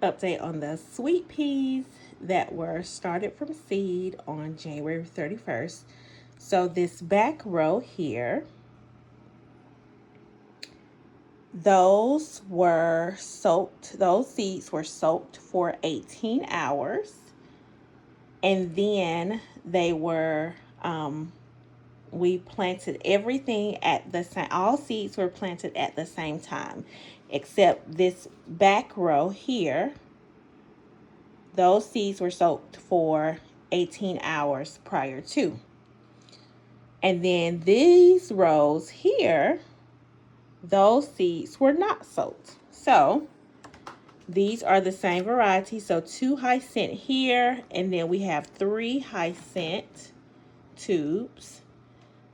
Update on the sweet peas that were started from seed on January 31st. So this back row here, those seeds were soaked for 18 hours, and then they were we planted everything at the same, all seeds were planted at the same time, except this back row here. Those seeds were soaked for 18 hours prior to. And then these rows here, those seeds were not soaked. So these are the same variety. So 2 hyacinth here, and then we have 3 hyacinth tubes.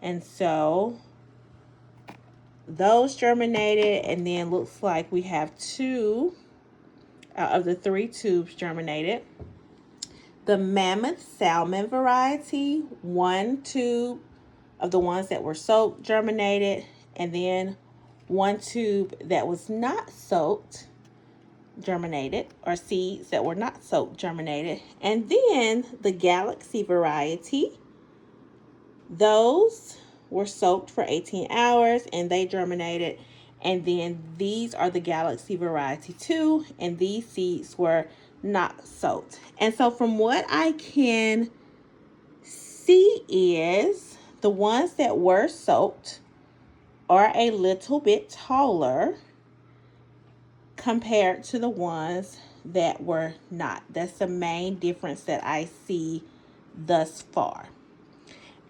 And so those germinated, and then looks like we have 2 out of the 3 tubes germinated. The mammoth salmon variety, 1 tube of the ones that were soaked germinated, and then 1 tube that was not soaked germinated, or seeds that were not soaked germinated. And then the galaxy variety, those were soaked for 18 hours and they germinated. And then these are the galaxy variety too, and these seeds were not soaked. And so from what I can see is the ones that were soaked are a little bit taller compared to the ones that were not. That's the main difference that I see thus far.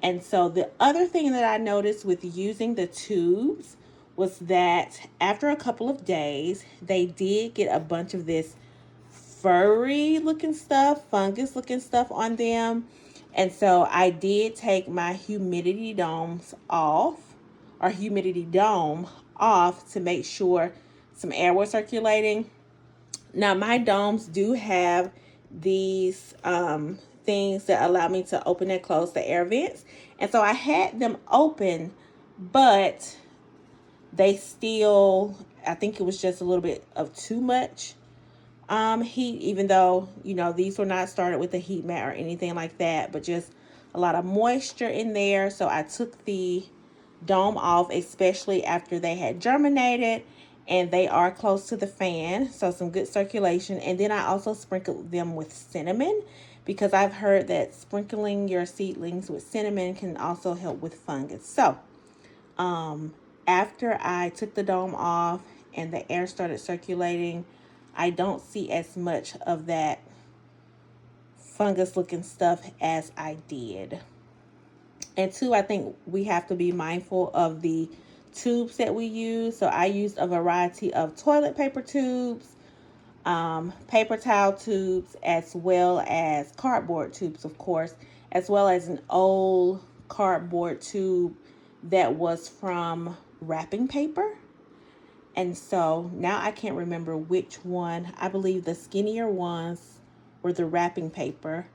And so the other thing that I noticed with using the tubes was that after a couple of days, they did get a bunch of this furry looking stuff, fungus looking stuff on them. And so I did take my humidity domes off, or humidity dome off, to make sure some air was circulating. Now my domes do have these things that allow me to open and close the air vents. And so I had them open, but they still, I think it was just a little bit of too much heat, even though, these were not started with a heat mat or anything like that, but just a lot of moisture in there. So I took the dome off, especially after they had germinated and they are close to the fan, so some good circulation. And then I also sprinkled them with cinnamon, because I've heard that sprinkling your seedlings with cinnamon can also help with fungus. So after I took the dome off and the air started circulating, I don't see as much of that fungus looking stuff as I did. And 2, I think we have to be mindful of the tubes that we use. So I used a variety of toilet paper tubes, paper towel tubes, as well as cardboard tubes, of course, as well as an old cardboard tube that was from wrapping paper. And so now I can't remember which one. I believe the skinnier ones were the wrapping paper,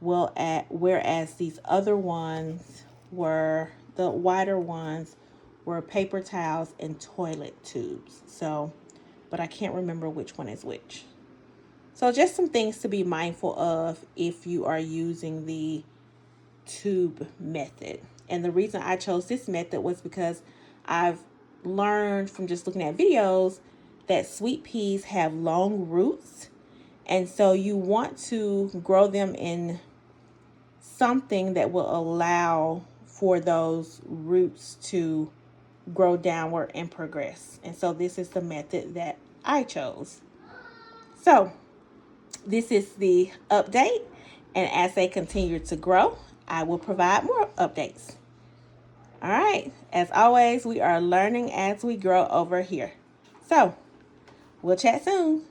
whereas these other ones were, the wider ones were paper towels and toilet tubes. So, but I can't remember which one is which. So just some things to be mindful of if you are using the tube method. And the reason I chose this method was because I've learned from just looking at videos that sweet peas have long roots. And so you want to grow them in something that will allow for those roots to grow downward and progress. And so this is the method that I chose. So this is the update. And as they continue to grow, I will provide more updates. All right. As always, we are learning as we grow over here. So we'll chat soon.